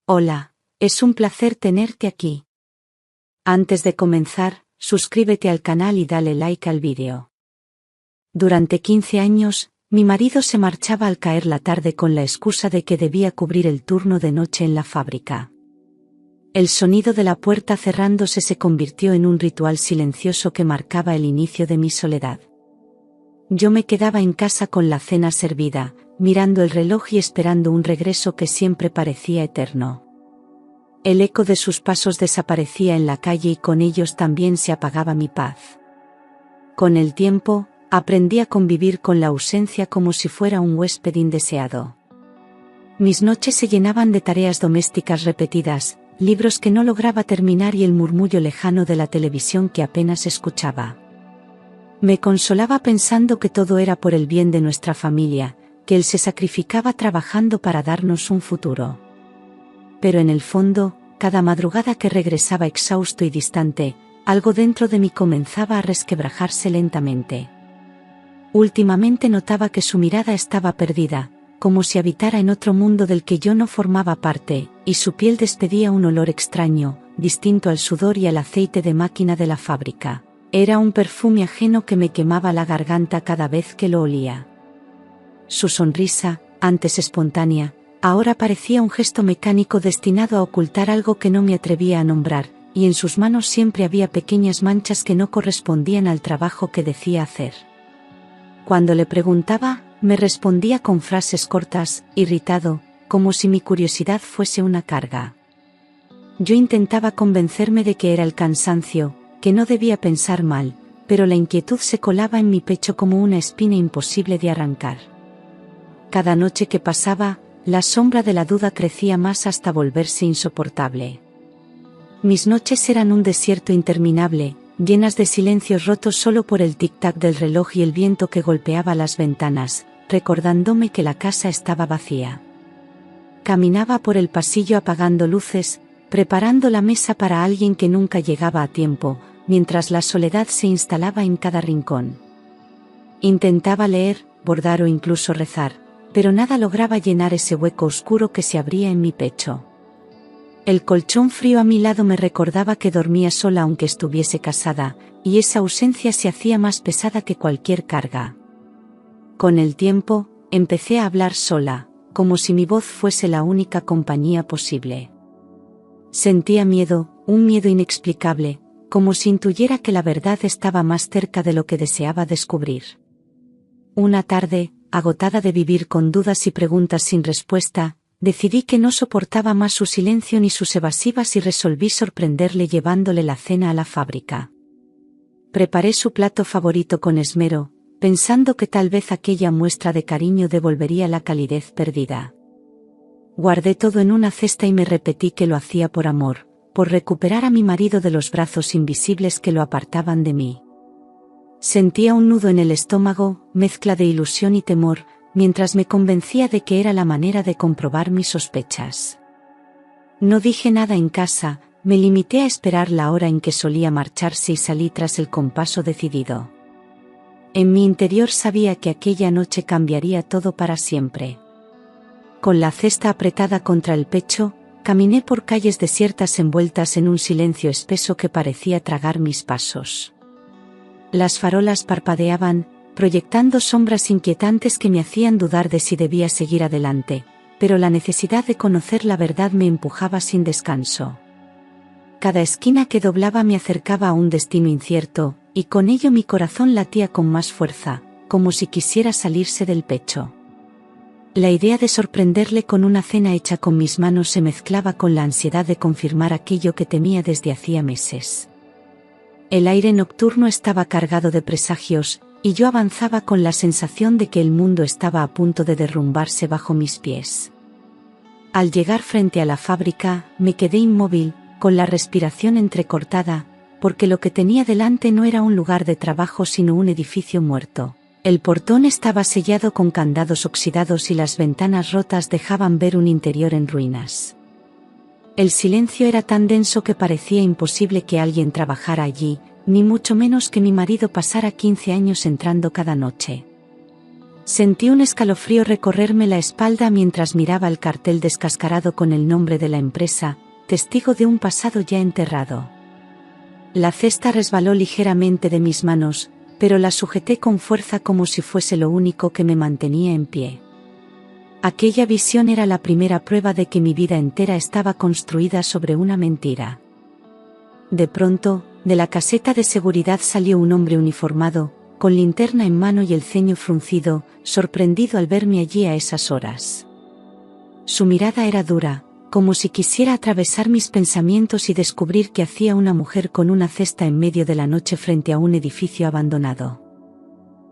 Hola, es un placer tenerte aquí. Antes de comenzar, suscríbete al canal y dale like al vídeo. Durante 15 años, mi marido se marchaba al caer la tarde con la excusa de que debía cubrir el turno de noche en la fábrica. El sonido de la puerta cerrándose se convirtió en un ritual silencioso que marcaba el inicio de mi soledad. Yo me quedaba en casa con la cena servida, mirando el reloj y esperando un regreso que siempre parecía eterno. El eco de sus pasos desaparecía en la calle y con ellos también se apagaba mi paz. Con el tiempo, aprendí a convivir con la ausencia como si fuera un huésped indeseado. Mis noches se llenaban de tareas domésticas repetidas, libros que no lograba terminar y el murmullo lejano de la televisión que apenas escuchaba. Me consolaba pensando que todo era por el bien de nuestra familia, que él se sacrificaba trabajando para darnos un futuro. Pero en el fondo, cada madrugada que regresaba exhausto y distante, algo dentro de mí comenzaba a resquebrajarse lentamente. Últimamente notaba que su mirada estaba perdida, como si habitara en otro mundo del que yo no formaba parte, y su piel despedía un olor extraño, distinto al sudor y al aceite de máquina de la fábrica. Era un perfume ajeno que me quemaba la garganta cada vez que lo olía. Su sonrisa, antes espontánea, ahora parecía un gesto mecánico destinado a ocultar algo que no me atrevía a nombrar, y en sus manos siempre había pequeñas manchas que no correspondían al trabajo que decía hacer. Cuando le preguntaba, me respondía con frases cortas, irritado, como si mi curiosidad fuese una carga. Yo intentaba convencerme de que era el cansancio, que no debía pensar mal, pero la inquietud se colaba en mi pecho como una espina imposible de arrancar. Cada noche que pasaba, la sombra de la duda crecía más hasta volverse insoportable. Mis noches eran un desierto interminable, llenas de silencios rotos solo por el tic-tac del reloj y el viento que golpeaba las ventanas, recordándome que la casa estaba vacía. Caminaba por el pasillo apagando luces, preparando la mesa para alguien que nunca llegaba a tiempo, mientras la soledad se instalaba en cada rincón. Intentaba leer, bordar o incluso rezar, pero nada lograba llenar ese hueco oscuro que se abría en mi pecho. El colchón frío a mi lado me recordaba que dormía sola aunque estuviese casada, y esa ausencia se hacía más pesada que cualquier carga. Con el tiempo, empecé a hablar sola, como si mi voz fuese la única compañía posible. Sentía miedo, un miedo inexplicable, como si intuyera que la verdad estaba más cerca de lo que deseaba descubrir. Una tarde, agotada de vivir con dudas y preguntas sin respuesta, decidí que no soportaba más su silencio ni sus evasivas y resolví sorprenderle llevándole la cena a la fábrica. Preparé su plato favorito con esmero, pensando que tal vez aquella muestra de cariño devolvería la calidez perdida. Guardé todo en una cesta y me repetí que lo hacía por amor, por recuperar a mi marido de los brazos invisibles que lo apartaban de mí. Sentía un nudo en el estómago, mezcla de ilusión y temor, mientras me convencía de que era la manera de comprobar mis sospechas. No dije nada en casa, me limité a esperar la hora en que solía marcharse y salí tras el compaso decidido. En mi interior sabía que aquella noche cambiaría todo para siempre. Con la cesta apretada contra el pecho, caminé por calles desiertas envueltas en un silencio espeso que parecía tragar mis pasos. Las farolas parpadeaban, proyectando sombras inquietantes que me hacían dudar de si debía seguir adelante, pero la necesidad de conocer la verdad me empujaba sin descanso. Cada esquina que doblaba me acercaba a un destino incierto, y con ello mi corazón latía con más fuerza, como si quisiera salirse del pecho. La idea de sorprenderle con una cena hecha con mis manos se mezclaba con la ansiedad de confirmar aquello que temía desde hacía meses. El aire nocturno estaba cargado de presagios, y yo avanzaba con la sensación de que el mundo estaba a punto de derrumbarse bajo mis pies. Al llegar frente a la fábrica, me quedé inmóvil, con la respiración entrecortada, porque lo que tenía delante no era un lugar de trabajo sino un edificio muerto. El portón estaba sellado con candados oxidados y las ventanas rotas dejaban ver un interior en ruinas. El silencio era tan denso que parecía imposible que alguien trabajara allí, ni mucho menos que mi marido pasara 15 años entrando cada noche. Sentí un escalofrío recorrerme la espalda mientras miraba el cartel descascarado con el nombre de la empresa, testigo de un pasado ya enterrado. La cesta resbaló ligeramente de mis manos, pero la sujeté con fuerza como si fuese lo único que me mantenía en pie. Aquella visión era la primera prueba de que mi vida entera estaba construida sobre una mentira. De pronto, de la caseta de seguridad salió un hombre uniformado, con linterna en mano y el ceño fruncido, sorprendido al verme allí a esas horas. Su mirada era dura, como si quisiera atravesar mis pensamientos y descubrir qué hacía una mujer con una cesta en medio de la noche frente a un edificio abandonado.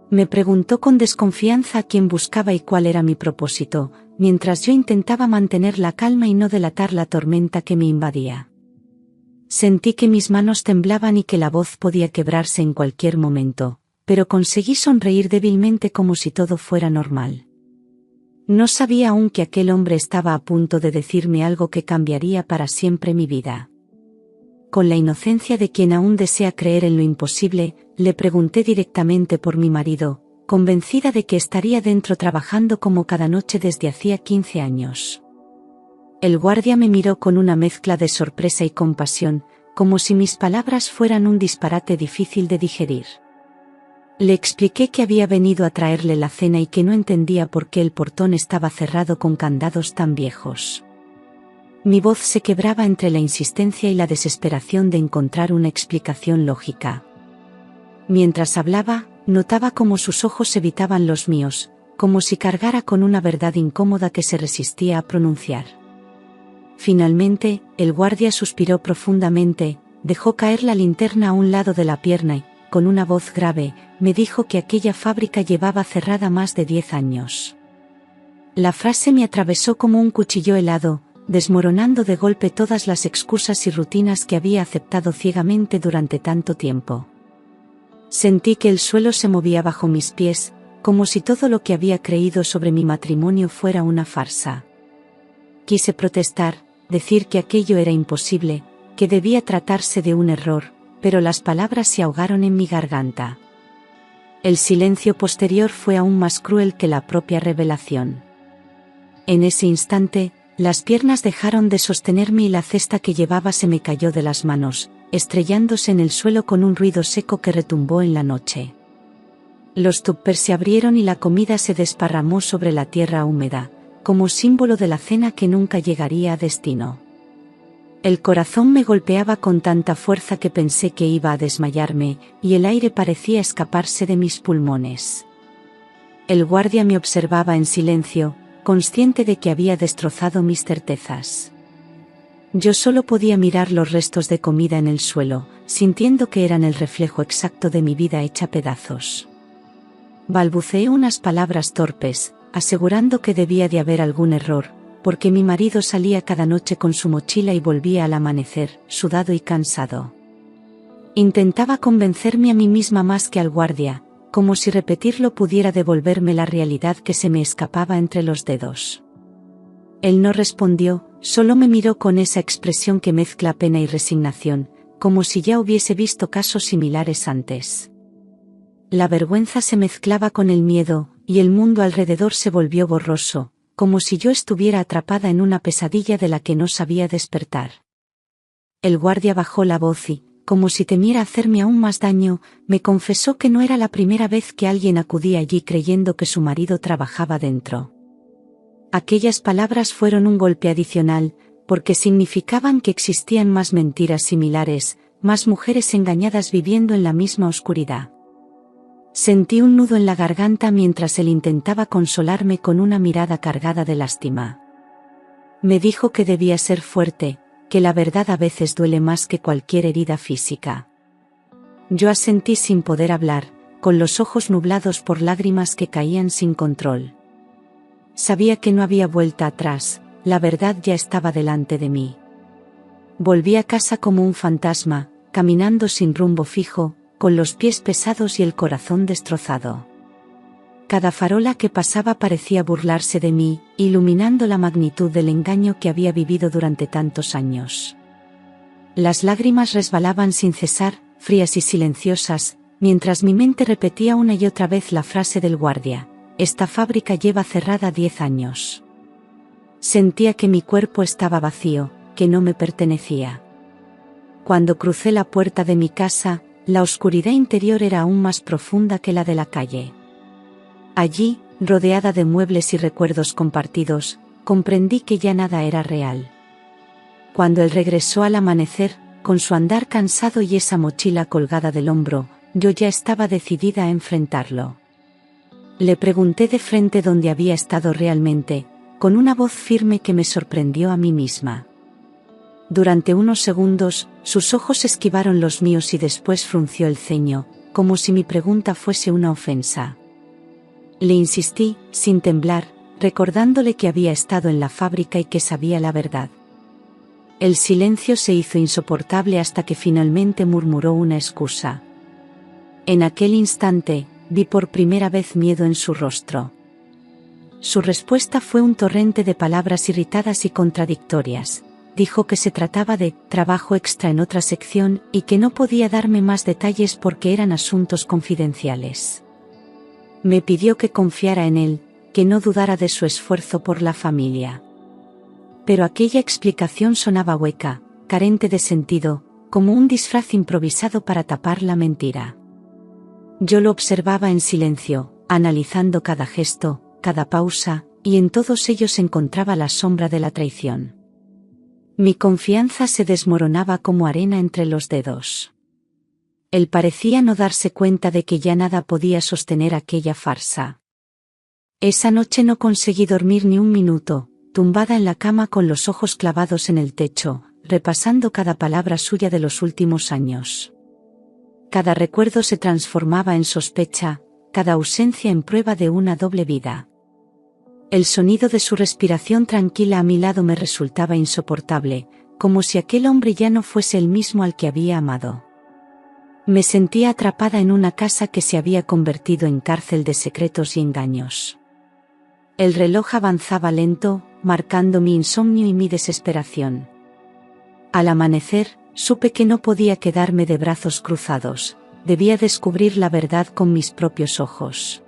Me preguntó con desconfianza a quién buscaba y cuál era mi propósito, mientras yo intentaba mantener la calma y no delatar la tormenta que me invadía. Sentí que mis manos temblaban y que la voz podía quebrarse en cualquier momento, pero conseguí sonreír débilmente como si todo fuera normal. No sabía aún que aquel hombre estaba a punto de decirme algo que cambiaría para siempre mi vida. Con la inocencia de quien aún desea creer en lo imposible, le pregunté directamente por mi marido, convencida de que estaría dentro trabajando como cada noche desde hacía 15 años. El guardia me miró con una mezcla de sorpresa y compasión, como si mis palabras fueran un disparate difícil de digerir. Le expliqué que había venido a traerle la cena y que no entendía por qué el portón estaba cerrado con candados tan viejos. Mi voz se quebraba entre la insistencia y la desesperación de encontrar una explicación lógica. Mientras hablaba, notaba cómo sus ojos evitaban los míos, como si cargara con una verdad incómoda que se resistía a pronunciar. Finalmente, el guardia suspiró profundamente, dejó caer la linterna a un lado de la pierna y, con una voz grave, me dijo que aquella fábrica llevaba cerrada más de 10 años. La frase me atravesó como un cuchillo helado, desmoronando de golpe todas las excusas y rutinas que había aceptado ciegamente durante tanto tiempo. Sentí que el suelo se movía bajo mis pies, como si todo lo que había creído sobre mi matrimonio fuera una farsa. Quise protestar, decir que aquello era imposible, que debía tratarse de un error, pero las palabras se ahogaron en mi garganta. El silencio posterior fue aún más cruel que la propia revelación. En ese instante, las piernas dejaron de sostenerme y la cesta que llevaba se me cayó de las manos, estrellándose en el suelo con un ruido seco que retumbó en la noche. Los tuppers se abrieron y la comida se desparramó sobre la tierra húmeda, como símbolo de la cena que nunca llegaría a destino. El corazón me golpeaba con tanta fuerza que pensé que iba a desmayarme, y el aire parecía escaparse de mis pulmones. El guardia me observaba en silencio, consciente de que había destrozado mis certezas. Yo solo podía mirar los restos de comida en el suelo, sintiendo que eran el reflejo exacto de mi vida hecha pedazos. Balbuceé unas palabras torpes, asegurando que debía de haber algún error, porque mi marido salía cada noche con su mochila y volvía al amanecer, sudado y cansado. Intentaba convencerme a mí misma más que al guardia, como si repetirlo pudiera devolverme la realidad que se me escapaba entre los dedos. Él no respondió, solo me miró con esa expresión que mezcla pena y resignación, como si ya hubiese visto casos similares antes. La vergüenza se mezclaba con el miedo, y el mundo alrededor se volvió borroso, como si yo estuviera atrapada en una pesadilla de la que no sabía despertar. El guardia bajó la voz y, como si temiera hacerme aún más daño, me confesó que no era la primera vez que alguien acudía allí creyendo que su marido trabajaba dentro. Aquellas palabras fueron un golpe adicional, porque significaban que existían más mentiras similares, más mujeres engañadas viviendo en la misma oscuridad. Sentí un nudo en la garganta mientras él intentaba consolarme con una mirada cargada de lástima. Me dijo que debía ser fuerte, que la verdad a veces duele más que cualquier herida física. Yo asentí sin poder hablar, con los ojos nublados por lágrimas que caían sin control. Sabía que no había vuelta atrás, la verdad ya estaba delante de mí. Volví a casa como un fantasma, caminando sin rumbo fijo, con los pies pesados y el corazón destrozado. Cada farola que pasaba parecía burlarse de mí, iluminando la magnitud del engaño que había vivido durante tantos años. Las lágrimas resbalaban sin cesar, frías y silenciosas, mientras mi mente repetía una y otra vez la frase del guardia: esta fábrica lleva cerrada 10 años. Sentía que mi cuerpo estaba vacío, que no me pertenecía. Cuando crucé la puerta de mi casa, la oscuridad interior era aún más profunda que la de la calle. Allí, rodeada de muebles y recuerdos compartidos, comprendí que ya nada era real. Cuando él regresó al amanecer, con su andar cansado y esa mochila colgada del hombro, yo ya estaba decidida a enfrentarlo. Le pregunté de frente dónde había estado realmente, con una voz firme que me sorprendió a mí misma. Durante unos segundos, sus ojos esquivaron los míos y después frunció el ceño, como si mi pregunta fuese una ofensa. Le insistí, sin temblar, recordándole que había estado en la fábrica y que sabía la verdad. El silencio se hizo insoportable hasta que finalmente murmuró una excusa. En aquel instante, vi por primera vez miedo en su rostro. Su respuesta fue un torrente de palabras irritadas y contradictorias. Dijo que se trataba de trabajo extra en otra sección y que no podía darme más detalles porque eran asuntos confidenciales. Me pidió que confiara en él, que no dudara de su esfuerzo por la familia. Pero aquella explicación sonaba hueca, carente de sentido, como un disfraz improvisado para tapar la mentira. Yo lo observaba en silencio, analizando cada gesto, cada pausa, y en todos ellos encontraba la sombra de la traición. Mi confianza se desmoronaba como arena entre los dedos. Él parecía no darse cuenta de que ya nada podía sostener aquella farsa. Esa noche no conseguí dormir ni un minuto, tumbada en la cama con los ojos clavados en el techo, repasando cada palabra suya de los últimos años. Cada recuerdo se transformaba en sospecha, cada ausencia en prueba de una doble vida. El sonido de su respiración tranquila a mi lado me resultaba insoportable, como si aquel hombre ya no fuese el mismo al que había amado. Me sentía atrapada en una casa que se había convertido en cárcel de secretos y engaños. El reloj avanzaba lento, marcando mi insomnio y mi desesperación. Al amanecer, supe que no podía quedarme de brazos cruzados, debía descubrir la verdad con mis propios ojos.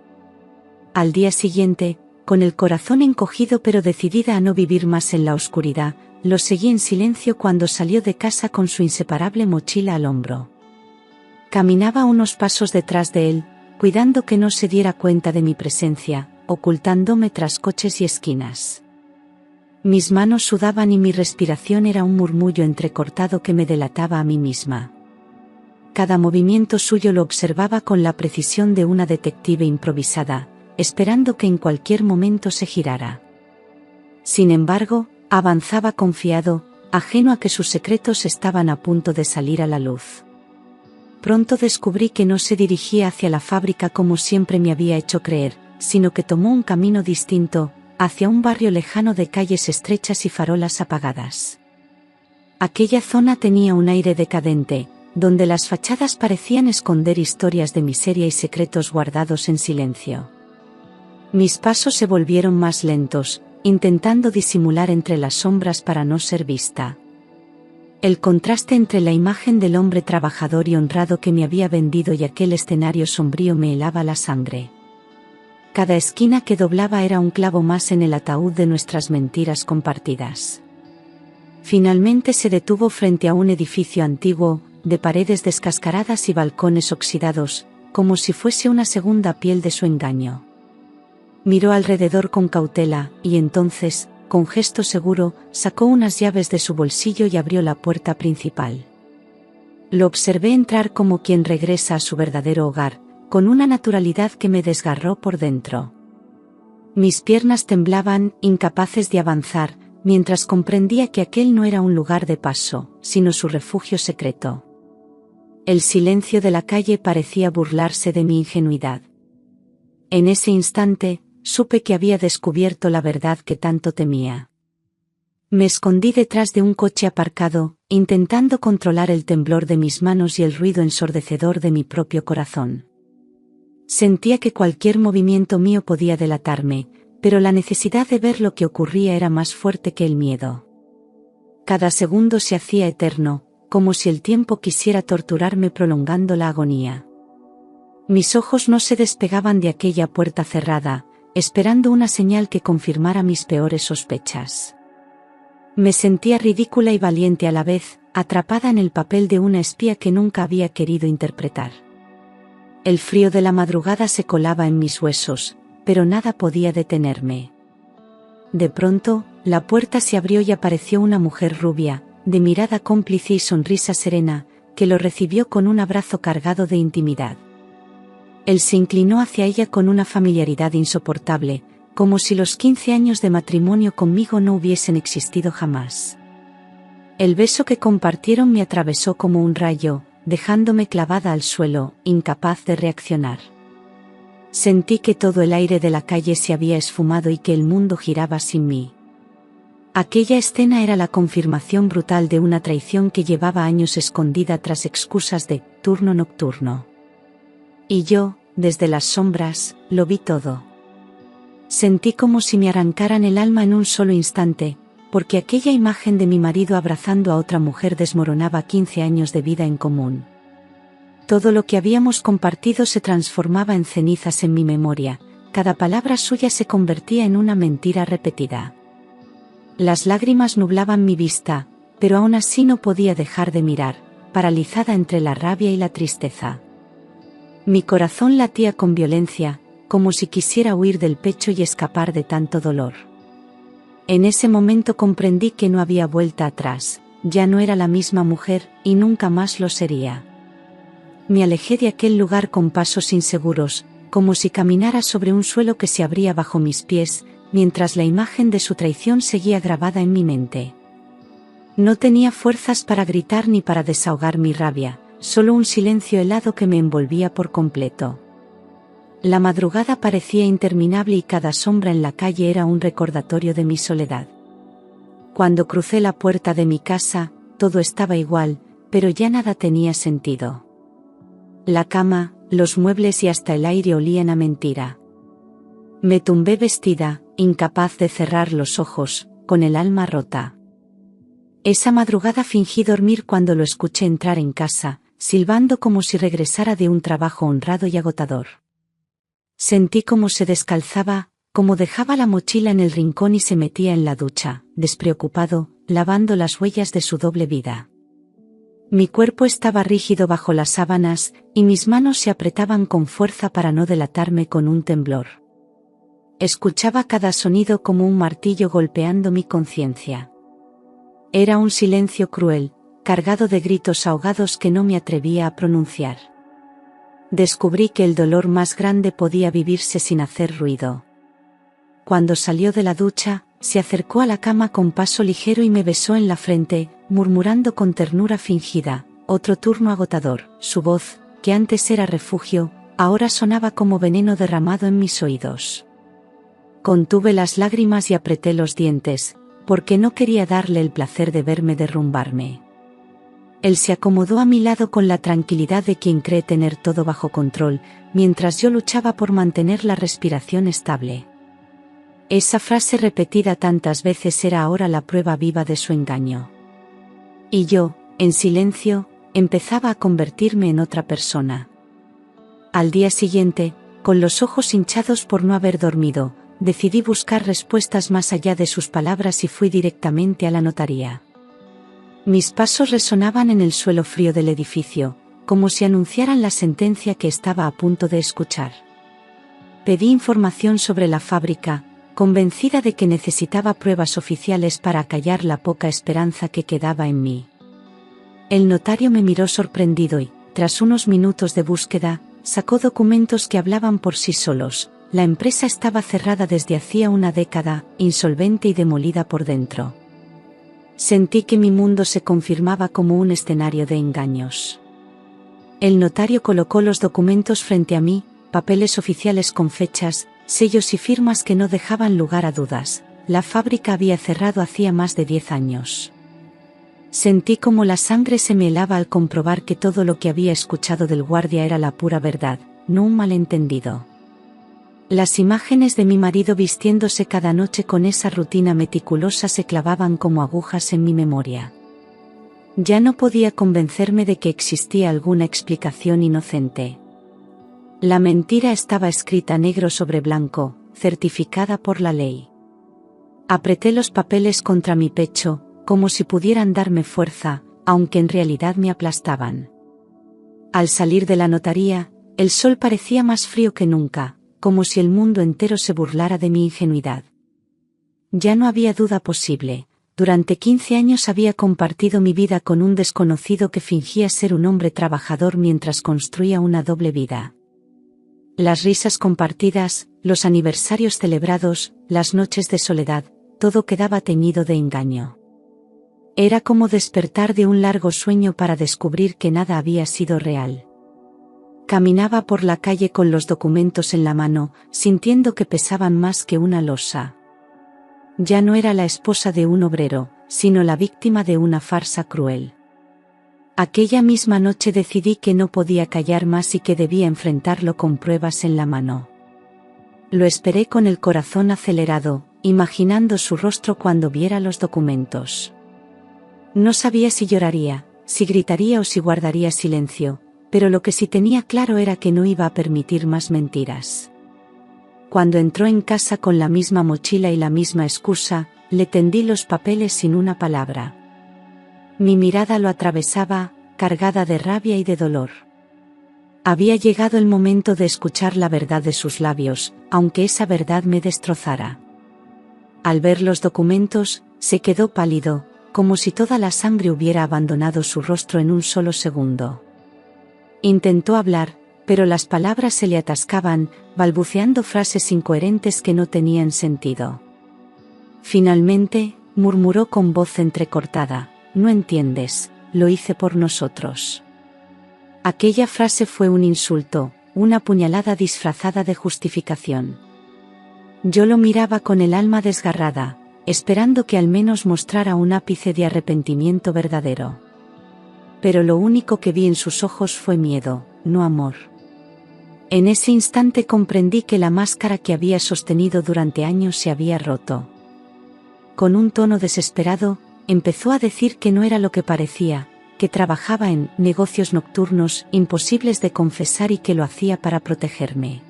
Al día siguiente, con el corazón encogido pero decidida a no vivir más en la oscuridad, lo seguí en silencio cuando salió de casa con su inseparable mochila al hombro. Caminaba unos pasos detrás de él, cuidando que no se diera cuenta de mi presencia, ocultándome tras coches y esquinas. Mis manos sudaban y mi respiración era un murmullo entrecortado que me delataba a mí misma. Cada movimiento suyo lo observaba con la precisión de una detective improvisada, esperando que en cualquier momento se girara. Sin embargo, avanzaba confiado, ajeno a que sus secretos estaban a punto de salir a la luz. Pronto descubrí que no se dirigía hacia la fábrica como siempre me había hecho creer, sino que tomó un camino distinto, hacia un barrio lejano de calles estrechas y farolas apagadas. Aquella zona tenía un aire decadente, donde las fachadas parecían esconder historias de miseria y secretos guardados en silencio. Mis pasos se volvieron más lentos, intentando disimular entre las sombras para no ser vista. El contraste entre la imagen del hombre trabajador y honrado que me había vendido y aquel escenario sombrío me helaba la sangre. Cada esquina que doblaba era un clavo más en el ataúd de nuestras mentiras compartidas. Finalmente se detuvo frente a un edificio antiguo, de paredes descascaradas y balcones oxidados, como si fuese una segunda piel de su engaño. Miró alrededor con cautela, y entonces, con gesto seguro, sacó unas llaves de su bolsillo y abrió la puerta principal. Lo observé entrar como quien regresa a su verdadero hogar, con una naturalidad que me desgarró por dentro. Mis piernas temblaban, incapaces de avanzar, mientras comprendía que aquel no era un lugar de paso, sino su refugio secreto. El silencio de la calle parecía burlarse de mi ingenuidad. En ese instante, supe que había descubierto la verdad que tanto temía. Me escondí detrás de un coche aparcado, intentando controlar el temblor de mis manos y el ruido ensordecedor de mi propio corazón. Sentía que cualquier movimiento mío podía delatarme, pero la necesidad de ver lo que ocurría era más fuerte que el miedo. Cada segundo se hacía eterno, como si el tiempo quisiera torturarme prolongando la agonía. Mis ojos no se despegaban de aquella puerta cerrada, esperando una señal que confirmara mis peores sospechas. Me sentía ridícula y valiente a la vez, atrapada en el papel de una espía que nunca había querido interpretar. El frío de la madrugada se colaba en mis huesos, pero nada podía detenerme. De pronto, la puerta se abrió y apareció una mujer rubia, de mirada cómplice y sonrisa serena, que lo recibió con un abrazo cargado de intimidad. Él se inclinó hacia ella con una familiaridad insoportable, como si los 15 años de matrimonio conmigo no hubiesen existido jamás. El beso que compartieron me atravesó como un rayo, dejándome clavada al suelo, incapaz de reaccionar. Sentí que todo el aire de la calle se había esfumado y que el mundo giraba sin mí. Aquella escena era la confirmación brutal de una traición que llevaba años escondida tras excusas de turno nocturno. Y yo, desde las sombras, lo vi todo. Sentí como si me arrancaran el alma en un solo instante, porque aquella imagen de mi marido abrazando a otra mujer desmoronaba 15 años de vida en común. Todo lo que habíamos compartido se transformaba en cenizas en mi memoria, cada palabra suya se convertía en una mentira repetida. Las lágrimas nublaban mi vista, pero aún así no podía dejar de mirar, paralizada entre la rabia y la tristeza. Mi corazón latía con violencia, como si quisiera huir del pecho y escapar de tanto dolor. En ese momento comprendí que no había vuelta atrás, ya no era la misma mujer, y nunca más lo sería. Me alejé de aquel lugar con pasos inseguros, como si caminara sobre un suelo que se abría bajo mis pies, mientras la imagen de su traición seguía grabada en mi mente. No tenía fuerzas para gritar ni para desahogar mi rabia, solo un silencio helado que me envolvía por completo. La madrugada parecía interminable y cada sombra en la calle era un recordatorio de mi soledad. Cuando crucé la puerta de mi casa, todo estaba igual, pero ya nada tenía sentido. La cama, los muebles y hasta el aire olían a mentira. Me tumbé vestida, incapaz de cerrar los ojos, con el alma rota. Esa madrugada fingí dormir cuando lo escuché entrar en casa, silbando como si regresara de un trabajo honrado y agotador. Sentí cómo se descalzaba, cómo dejaba la mochila en el rincón y se metía en la ducha, despreocupado, lavando las huellas de su doble vida. Mi cuerpo estaba rígido bajo las sábanas, y mis manos se apretaban con fuerza para no delatarme con un temblor. Escuchaba cada sonido como un martillo golpeando mi conciencia. Era un silencio cruel, cargado de gritos ahogados que no me atrevía a pronunciar. Descubrí que el dolor más grande podía vivirse sin hacer ruido. Cuando salió de la ducha, se acercó a la cama con paso ligero y me besó en la frente, murmurando con ternura fingida, otro turno agotador. Su voz, que antes era refugio, ahora sonaba como veneno derramado en mis oídos. Contuve las lágrimas y apreté los dientes, porque no quería darle el placer de verme derrumbarme. Él se acomodó a mi lado con la tranquilidad de quien cree tener todo bajo control, mientras yo luchaba por mantener la respiración estable. Esa frase repetida tantas veces era ahora la prueba viva de su engaño. Y yo, en silencio, empezaba a convertirme en otra persona. Al día siguiente, con los ojos hinchados por no haber dormido, decidí buscar respuestas más allá de sus palabras y fui directamente a la notaría. Mis pasos resonaban en el suelo frío del edificio, como si anunciaran la sentencia que estaba a punto de escuchar. Pedí información sobre la fábrica, convencida de que necesitaba pruebas oficiales para acallar la poca esperanza que quedaba en mí. El notario me miró sorprendido y, tras unos minutos de búsqueda, sacó documentos que hablaban por sí solos. La empresa estaba cerrada desde hacía una década, insolvente y demolida por dentro. Sentí que mi mundo se confirmaba como un escenario de engaños. El notario colocó los documentos frente a mí, papeles oficiales con fechas, sellos y firmas que no dejaban lugar a dudas. La fábrica había cerrado hacía más de 10 años. Sentí como la sangre se me helaba al comprobar que todo lo que había escuchado del guardia era la pura verdad, no un malentendido. Las imágenes de mi marido vistiéndose cada noche con esa rutina meticulosa se clavaban como agujas en mi memoria. Ya no podía convencerme de que existía alguna explicación inocente. La mentira estaba escrita negro sobre blanco, certificada por la ley. Apreté los papeles contra mi pecho, como si pudieran darme fuerza, aunque en realidad me aplastaban. Al salir de la notaría, el sol parecía más frío que nunca, como si el mundo entero se burlara de mi ingenuidad. Ya no había duda posible. Durante 15 años había compartido mi vida con un desconocido que fingía ser un hombre trabajador mientras construía una doble vida. Las risas compartidas, los aniversarios celebrados, las noches de soledad, todo quedaba teñido de engaño. Era como despertar de un largo sueño para descubrir que nada había sido real. Caminaba por la calle con los documentos en la mano, sintiendo que pesaban más que una losa. Ya no era la esposa de un obrero, sino la víctima de una farsa cruel. Aquella misma noche decidí que no podía callar más y que debía enfrentarlo con pruebas en la mano. Lo esperé con el corazón acelerado, imaginando su rostro cuando viera los documentos. No sabía si lloraría, si gritaría o si guardaría silencio, pero lo que sí tenía claro era que no iba a permitir más mentiras. Cuando entró en casa con la misma mochila y la misma excusa, le tendí los papeles sin una palabra. Mi mirada lo atravesaba, cargada de rabia y de dolor. Había llegado el momento de escuchar la verdad de sus labios, aunque esa verdad me destrozara. Al ver los documentos, se quedó pálido, como si toda la sangre hubiera abandonado su rostro en un solo segundo. Intentó hablar, pero las palabras se le atascaban, balbuceando frases incoherentes que no tenían sentido. Finalmente, murmuró con voz entrecortada: «No entiendes, lo hice por nosotros». Aquella frase fue un insulto, una puñalada disfrazada de justificación. Yo lo miraba con el alma desgarrada, esperando que al menos mostrara un ápice de arrepentimiento verdadero. Pero lo único que vi en sus ojos fue miedo, no amor. En ese instante comprendí que la máscara que había sostenido durante años se había roto. Con un tono desesperado, empezó a decir que no era lo que parecía, que trabajaba en negocios nocturnos imposibles de confesar y que lo hacía para protegerme.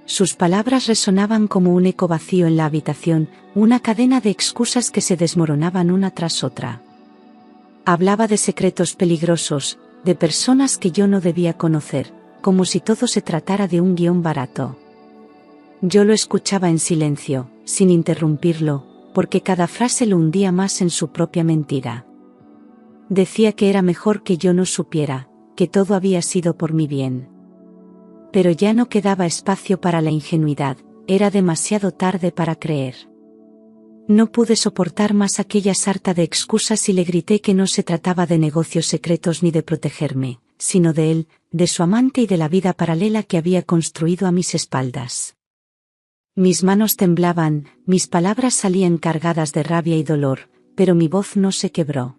Sus palabras resonaban como un eco vacío en la habitación, una cadena de excusas que se desmoronaban una tras otra. Hablaba de secretos peligrosos, de personas que yo no debía conocer, como si todo se tratara de un guión barato. Yo lo escuchaba en silencio, sin interrumpirlo, porque cada frase lo hundía más en su propia mentira. Decía que era mejor que yo no supiera, que todo había sido por mi bien. Pero ya no quedaba espacio para la ingenuidad, era demasiado tarde para creer. No pude soportar más aquella sarta de excusas y le grité que no se trataba de negocios secretos ni de protegerme, sino de él, de su amante y de la vida paralela que había construido a mis espaldas. Mis manos temblaban, mis palabras salían cargadas de rabia y dolor, pero mi voz no se quebró.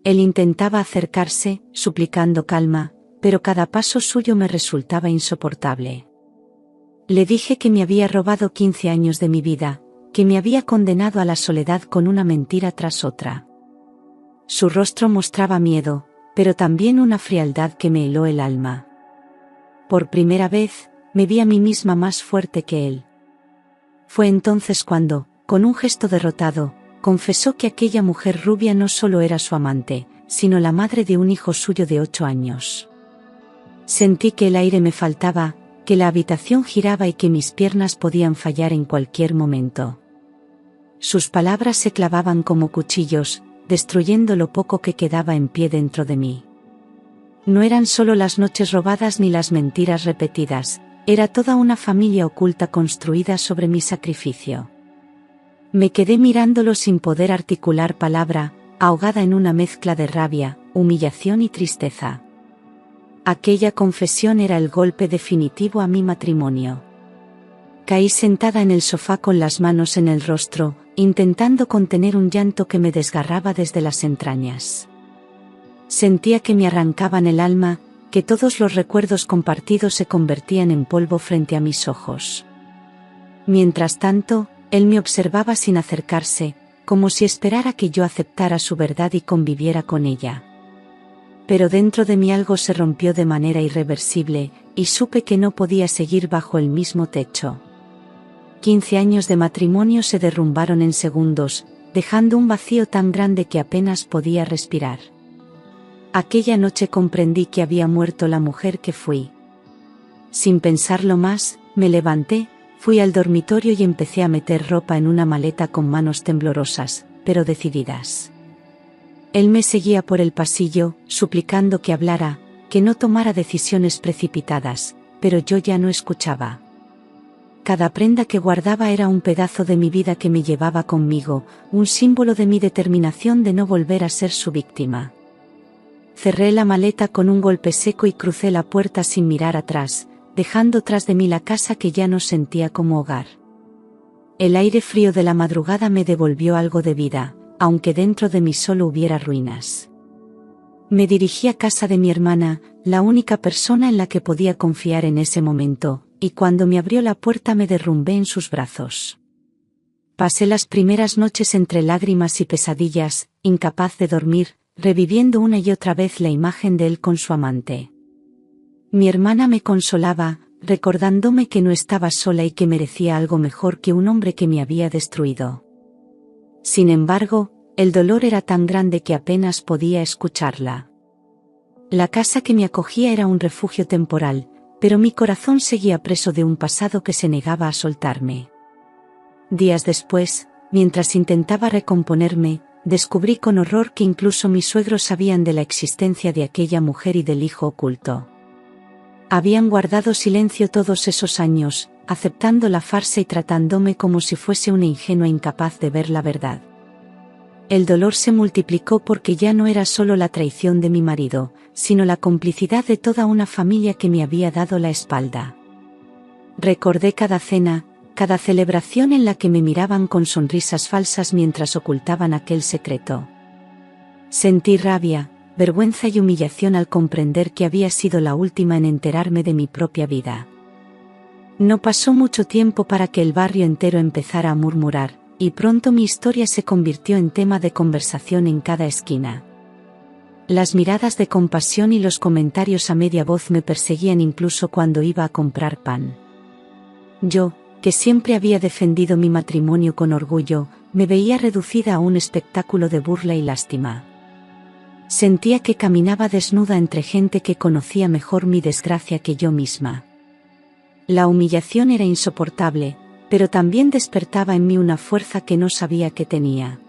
Él intentaba acercarse, suplicando calma, pero cada paso suyo me resultaba insoportable. Le dije que me había robado 15 años de mi vida, que me había condenado a la soledad con una mentira tras otra. Su rostro mostraba miedo, pero también una frialdad que me heló el alma. Por primera vez, me vi a mí misma más fuerte que él. Fue entonces cuando, con un gesto derrotado, confesó que aquella mujer rubia no solo era su amante, sino la madre de un hijo suyo de 8 años. Sentí que el aire me faltaba, que la habitación giraba y que mis piernas podían fallar en cualquier momento. Sus palabras se clavaban como cuchillos, destruyendo lo poco que quedaba en pie dentro de mí. No eran solo las noches robadas ni las mentiras repetidas, era toda una familia oculta construida sobre mi sacrificio. Me quedé mirándolo sin poder articular palabra, ahogada en una mezcla de rabia, humillación y tristeza. Aquella confesión era el golpe definitivo a mi matrimonio. Caí sentada en el sofá con las manos en el rostro, intentando contener un llanto que me desgarraba desde las entrañas. Sentía que me arrancaban el alma, que todos los recuerdos compartidos se convertían en polvo frente a mis ojos. Mientras tanto, él me observaba sin acercarse, como si esperara que yo aceptara su verdad y conviviera con ella. Pero dentro de mí algo se rompió de manera irreversible, y supe que no podía seguir bajo el mismo techo. 15 años de matrimonio se derrumbaron en segundos, dejando un vacío tan grande que apenas podía respirar. Aquella noche comprendí que había muerto la mujer que fui. Sin pensarlo más, me levanté, fui al dormitorio y empecé a meter ropa en una maleta con manos temblorosas, pero decididas. Él me seguía por el pasillo, suplicando que hablara, que no tomara decisiones precipitadas, pero yo ya no escuchaba. Cada prenda que guardaba era un pedazo de mi vida que me llevaba conmigo, un símbolo de mi determinación de no volver a ser su víctima. Cerré la maleta con un golpe seco y crucé la puerta sin mirar atrás, dejando tras de mí la casa que ya no sentía como hogar. El aire frío de la madrugada me devolvió algo de vida, aunque dentro de mí solo hubiera ruinas. Me dirigí a casa de mi hermana, la única persona en la que podía confiar en ese momento, y cuando me abrió la puerta me derrumbé en sus brazos. Pasé las primeras noches entre lágrimas y pesadillas, incapaz de dormir, reviviendo una y otra vez la imagen de él con su amante. Mi hermana me consolaba, recordándome que no estaba sola y que merecía algo mejor que un hombre que me había destruido. Sin embargo, el dolor era tan grande que apenas podía escucharla. La casa que me acogía era un refugio temporal, pero mi corazón seguía preso de un pasado que se negaba a soltarme. Días después, mientras intentaba recomponerme, descubrí con horror que incluso mis suegros sabían de la existencia de aquella mujer y del hijo oculto. Habían guardado silencio todos esos años, aceptando la farsa y tratándome como si fuese una ingenua incapaz de ver la verdad. El dolor se multiplicó porque ya no era solo la traición de mi marido, sino la complicidad de toda una familia que me había dado la espalda. Recordé cada cena, cada celebración en la que me miraban con sonrisas falsas mientras ocultaban aquel secreto. Sentí rabia, vergüenza y humillación al comprender que había sido la última en enterarme de mi propia vida. No pasó mucho tiempo para que el barrio entero empezara a murmurar, y pronto mi historia se convirtió en tema de conversación en cada esquina. Las miradas de compasión y los comentarios a media voz me perseguían incluso cuando iba a comprar pan. Yo, que siempre había defendido mi matrimonio con orgullo, me veía reducida a un espectáculo de burla y lástima. Sentía que caminaba desnuda entre gente que conocía mejor mi desgracia que yo misma. La humillación era insoportable, pero también despertaba en mí una fuerza que no sabía que tenía.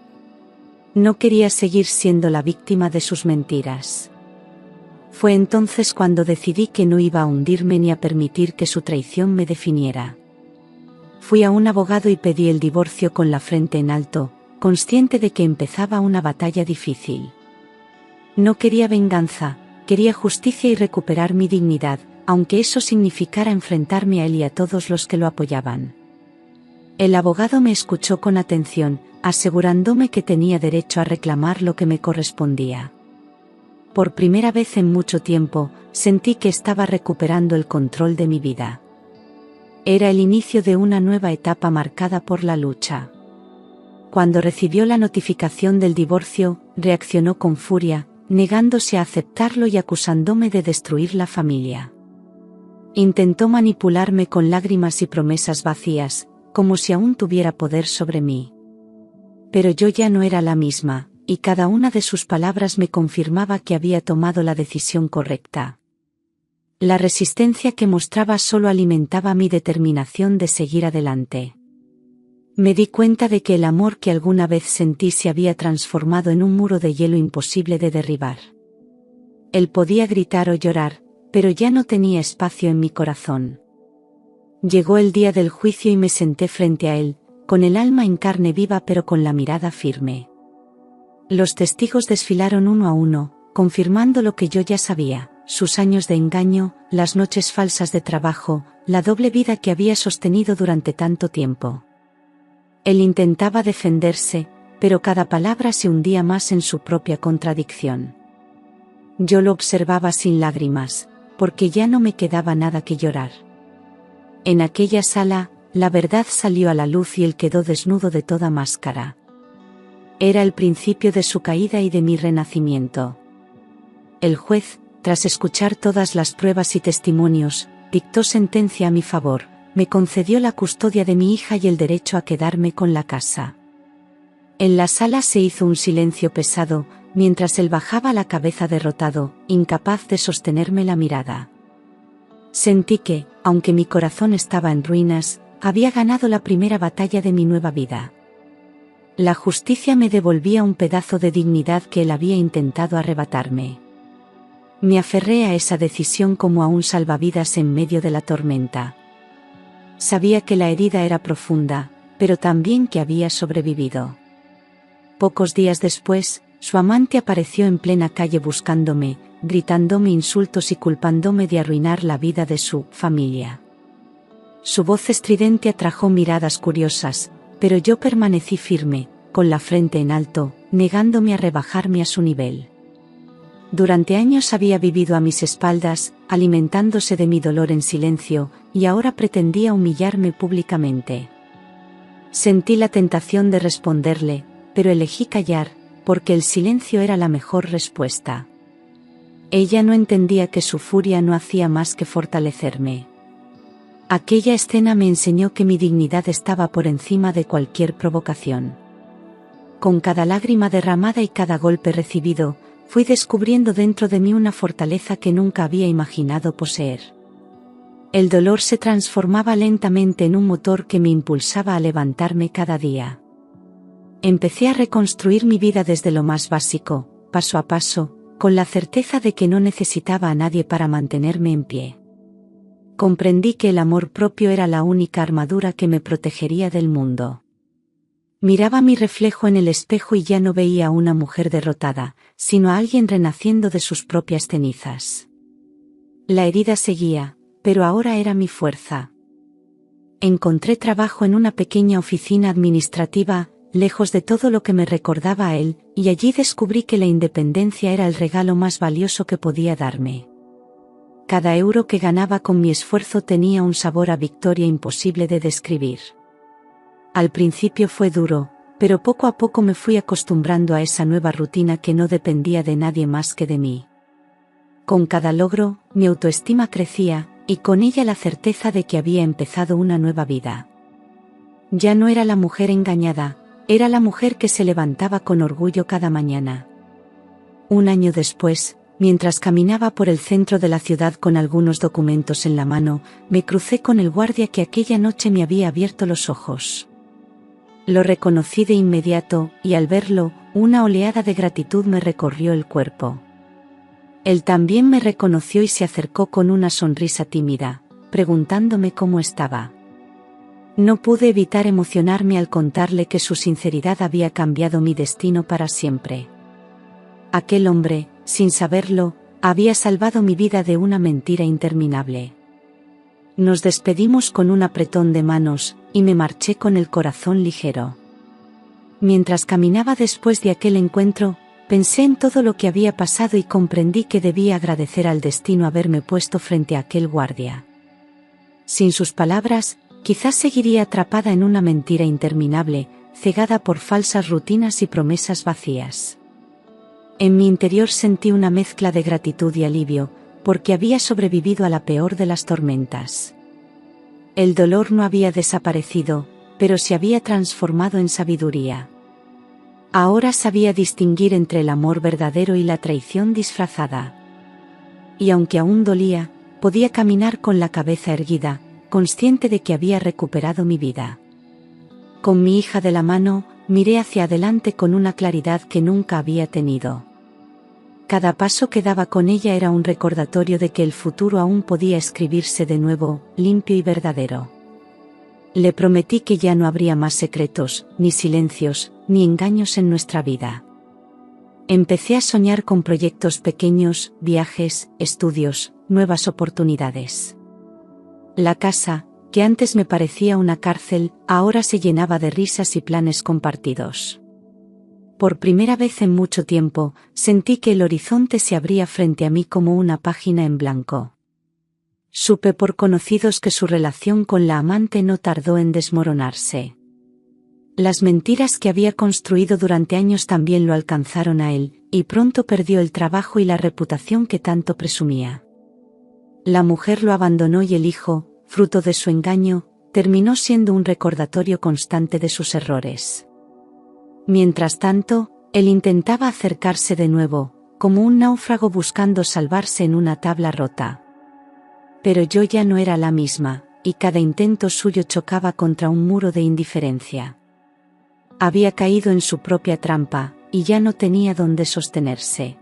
No quería seguir siendo la víctima de sus mentiras. Fue entonces cuando decidí que no iba a hundirme ni a permitir que su traición me definiera. Fui a un abogado y pedí el divorcio con la frente en alto, consciente de que empezaba una batalla difícil. No quería venganza, quería justicia y recuperar mi dignidad, aunque eso significara enfrentarme a él y a todos los que lo apoyaban. El abogado me escuchó con atención, asegurándome que tenía derecho a reclamar lo que me correspondía. Por primera vez en mucho tiempo, sentí que estaba recuperando el control de mi vida. Era el inicio de una nueva etapa marcada por la lucha. Cuando recibió la notificación del divorcio, reaccionó con furia, negándose a aceptarlo y acusándome de destruir la familia. Intentó manipularme con lágrimas y promesas vacías, como si aún tuviera poder sobre mí. Pero yo ya no era la misma, y cada una de sus palabras me confirmaba que había tomado la decisión correcta. La resistencia que mostraba solo alimentaba mi determinación de seguir adelante. Me di cuenta de que el amor que alguna vez sentí se había transformado en un muro de hielo imposible de derribar. Él podía gritar o llorar, pero ya no tenía espacio en mi corazón. Llegó el día del juicio y me senté frente a él, con el alma en carne viva pero con la mirada firme. Los testigos desfilaron uno a uno, confirmando lo que yo ya sabía, sus años de engaño, las noches falsas de trabajo, la doble vida que había sostenido durante tanto tiempo. Él intentaba defenderse, pero cada palabra se hundía más en su propia contradicción. Yo lo observaba sin lágrimas, porque ya no me quedaba nada que llorar. En aquella sala, la verdad salió a la luz y él quedó desnudo de toda máscara. Era el principio de su caída y de mi renacimiento. El juez, tras escuchar todas las pruebas y testimonios, dictó sentencia a mi favor, me concedió la custodia de mi hija y el derecho a quedarme con la casa. En la sala se hizo un silencio pesado, mientras él bajaba la cabeza derrotado, incapaz de sostenerme la mirada. Sentí que, aunque mi corazón estaba en ruinas, había ganado la primera batalla de mi nueva vida. La justicia me devolvía un pedazo de dignidad que él había intentado arrebatarme. Me aferré a esa decisión como a un salvavidas en medio de la tormenta. Sabía que la herida era profunda, pero también que había sobrevivido. Pocos días después, su amante apareció en plena calle buscándome, gritándome insultos y culpándome de arruinar la vida de su familia. Su voz estridente atrajo miradas curiosas, pero yo permanecí firme, con la frente en alto, negándome a rebajarme a su nivel. Durante años había vivido a mis espaldas, alimentándose de mi dolor en silencio, y ahora pretendía humillarme públicamente. Sentí la tentación de responderle, pero elegí callar, porque el silencio era la mejor respuesta. Ella no entendía que su furia no hacía más que fortalecerme. Aquella escena me enseñó que mi dignidad estaba por encima de cualquier provocación. Con cada lágrima derramada y cada golpe recibido, fui descubriendo dentro de mí una fortaleza que nunca había imaginado poseer. El dolor se transformaba lentamente en un motor que me impulsaba a levantarme cada día. Empecé a reconstruir mi vida desde lo más básico, paso a paso, con la certeza de que no necesitaba a nadie para mantenerme en pie. Comprendí que el amor propio era la única armadura que me protegería del mundo. Miraba mi reflejo en el espejo y ya no veía a una mujer derrotada, sino a alguien renaciendo de sus propias cenizas. La herida seguía, pero ahora era mi fuerza. Encontré trabajo en una pequeña oficina administrativa, lejos de todo lo que me recordaba a él, y allí descubrí que la independencia era el regalo más valioso que podía darme. Cada euro que ganaba con mi esfuerzo tenía un sabor a victoria imposible de describir. Al principio fue duro, pero poco a poco me fui acostumbrando a esa nueva rutina que no dependía de nadie más que de mí. Con cada logro, mi autoestima crecía, y con ella la certeza de que había empezado una nueva vida. Ya no era la mujer engañada, era la mujer que se levantaba con orgullo cada mañana. Un año después, mientras caminaba por el centro de la ciudad con algunos documentos en la mano, me crucé con el guardia que aquella noche me había abierto los ojos. Lo reconocí de inmediato, y al verlo, una oleada de gratitud me recorrió el cuerpo. Él también me reconoció y se acercó con una sonrisa tímida, preguntándome cómo estaba. No pude evitar emocionarme al contarle que su sinceridad había cambiado mi destino para siempre. Aquel hombre, sin saberlo, había salvado mi vida de una mentira interminable. Nos despedimos con un apretón de manos, y me marché con el corazón ligero. Mientras caminaba después de aquel encuentro, pensé en todo lo que había pasado y comprendí que debía agradecer al destino haberme puesto frente a aquel guardia. Sin sus palabras, quizás seguiría atrapada en una mentira interminable, cegada por falsas rutinas y promesas vacías. En mi interior sentí una mezcla de gratitud y alivio, porque había sobrevivido a la peor de las tormentas. El dolor no había desaparecido, pero se había transformado en sabiduría. Ahora sabía distinguir entre el amor verdadero y la traición disfrazada. Y aunque aún dolía, podía caminar con la cabeza erguida, consciente de que había recuperado mi vida. Con mi hija de la mano, miré hacia adelante con una claridad que nunca había tenido. Cada paso que daba con ella era un recordatorio de que el futuro aún podía escribirse de nuevo, limpio y verdadero. Le prometí que ya no habría más secretos, ni silencios, ni engaños en nuestra vida. Empecé a soñar con proyectos pequeños, viajes, estudios, nuevas oportunidades. La casa, que antes me parecía una cárcel, ahora se llenaba de risas y planes compartidos. Por primera vez en mucho tiempo, sentí que el horizonte se abría frente a mí como una página en blanco. Supe por conocidos que su relación con la amante no tardó en desmoronarse. Las mentiras que había construido durante años también lo alcanzaron a él, y pronto perdió el trabajo y la reputación que tanto presumía. La mujer lo abandonó y el hijo, fruto de su engaño, terminó siendo un recordatorio constante de sus errores. Mientras tanto, él intentaba acercarse de nuevo, como un náufrago buscando salvarse en una tabla rota. Pero yo ya no era la misma, y cada intento suyo chocaba contra un muro de indiferencia. Había caído en su propia trampa, y ya no tenía dónde sostenerse.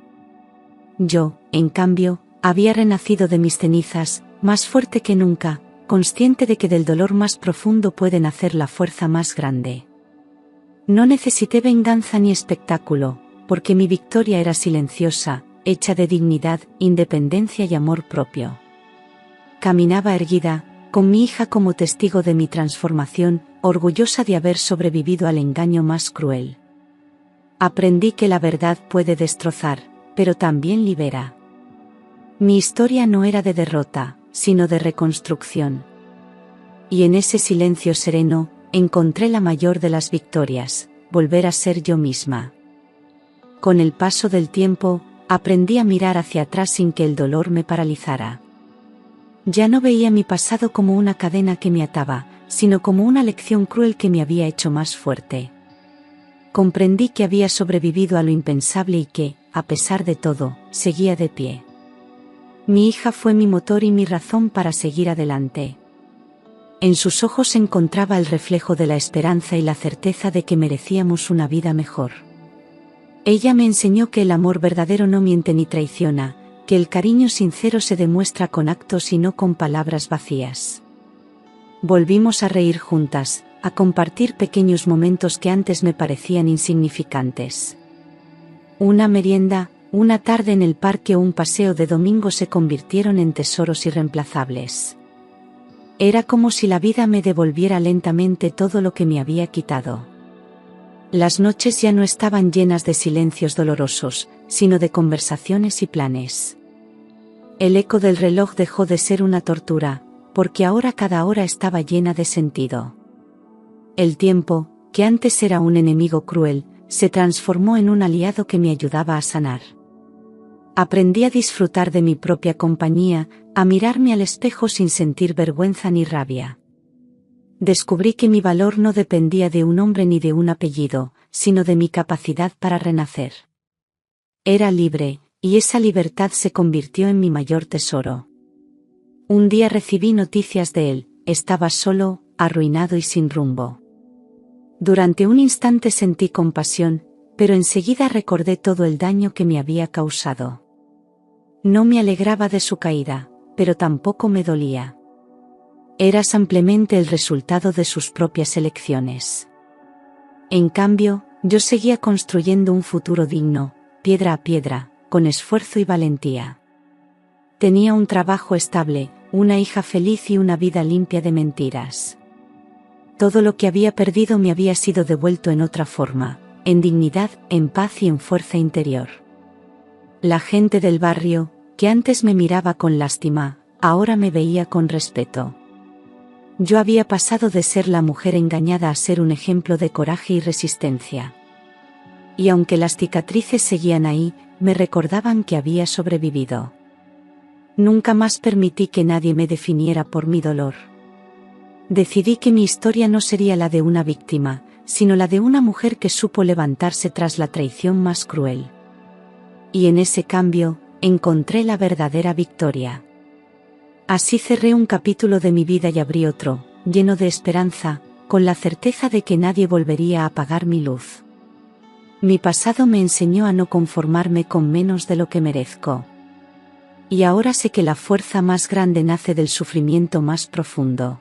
Yo, en cambio, había renacido de mis cenizas, más fuerte que nunca, consciente de que del dolor más profundo puede nacer la fuerza más grande. No necesité venganza ni espectáculo, porque mi victoria era silenciosa, hecha de dignidad, independencia y amor propio. Caminaba erguida, con mi hija como testigo de mi transformación, orgullosa de haber sobrevivido al engaño más cruel. Aprendí que la verdad puede destrozar, pero también libera. Mi historia no era de derrota, sino de reconstrucción. Y en ese silencio sereno, encontré la mayor de las victorias, volver a ser yo misma. Con el paso del tiempo, aprendí a mirar hacia atrás sin que el dolor me paralizara. Ya no veía mi pasado como una cadena que me ataba, sino como una lección cruel que me había hecho más fuerte. Comprendí que había sobrevivido a lo impensable y que, a pesar de todo, seguía de pie. Mi hija fue mi motor y mi razón para seguir adelante. En sus ojos encontraba el reflejo de la esperanza y la certeza de que merecíamos una vida mejor. Ella me enseñó que el amor verdadero no miente ni traiciona, que el cariño sincero se demuestra con actos y no con palabras vacías. Volvimos a reír juntas, a compartir pequeños momentos que antes me parecían insignificantes. Una merienda, una tarde en el parque o un paseo de domingo se convirtieron en tesoros irreemplazables. Era como si la vida me devolviera lentamente todo lo que me había quitado. Las noches ya no estaban llenas de silencios dolorosos, sino de conversaciones y planes. El eco del reloj dejó de ser una tortura, porque ahora cada hora estaba llena de sentido. El tiempo, que antes era un enemigo cruel, se transformó en un aliado que me ayudaba a sanar. Aprendí a disfrutar de mi propia compañía, a mirarme al espejo sin sentir vergüenza ni rabia. Descubrí que mi valor no dependía de un hombre ni de un apellido, sino de mi capacidad para renacer. Era libre, y esa libertad se convirtió en mi mayor tesoro. Un día recibí noticias de él, estaba solo, arruinado y sin rumbo. Durante un instante sentí compasión, pero enseguida recordé todo el daño que me había causado. No me alegraba de su caída, pero tampoco me dolía. Era simplemente el resultado de sus propias elecciones. En cambio, yo seguía construyendo un futuro digno, piedra a piedra, con esfuerzo y valentía. Tenía un trabajo estable, una hija feliz y una vida limpia de mentiras. Todo lo que había perdido me había sido devuelto en otra forma, en dignidad, en paz y en fuerza interior. La gente del barrio, que antes me miraba con lástima, ahora me veía con respeto. Yo había pasado de ser la mujer engañada a ser un ejemplo de coraje y resistencia. Y aunque las cicatrices seguían ahí, me recordaban que había sobrevivido. Nunca más permití que nadie me definiera por mi dolor. Decidí que mi historia no sería la de una víctima, sino la de una mujer que supo levantarse tras la traición más cruel. Y en ese cambio, encontré la verdadera victoria. Así cerré un capítulo de mi vida y abrí otro, lleno de esperanza, con la certeza de que nadie volvería a apagar mi luz. Mi pasado me enseñó a no conformarme con menos de lo que merezco. Y ahora sé que la fuerza más grande nace del sufrimiento más profundo.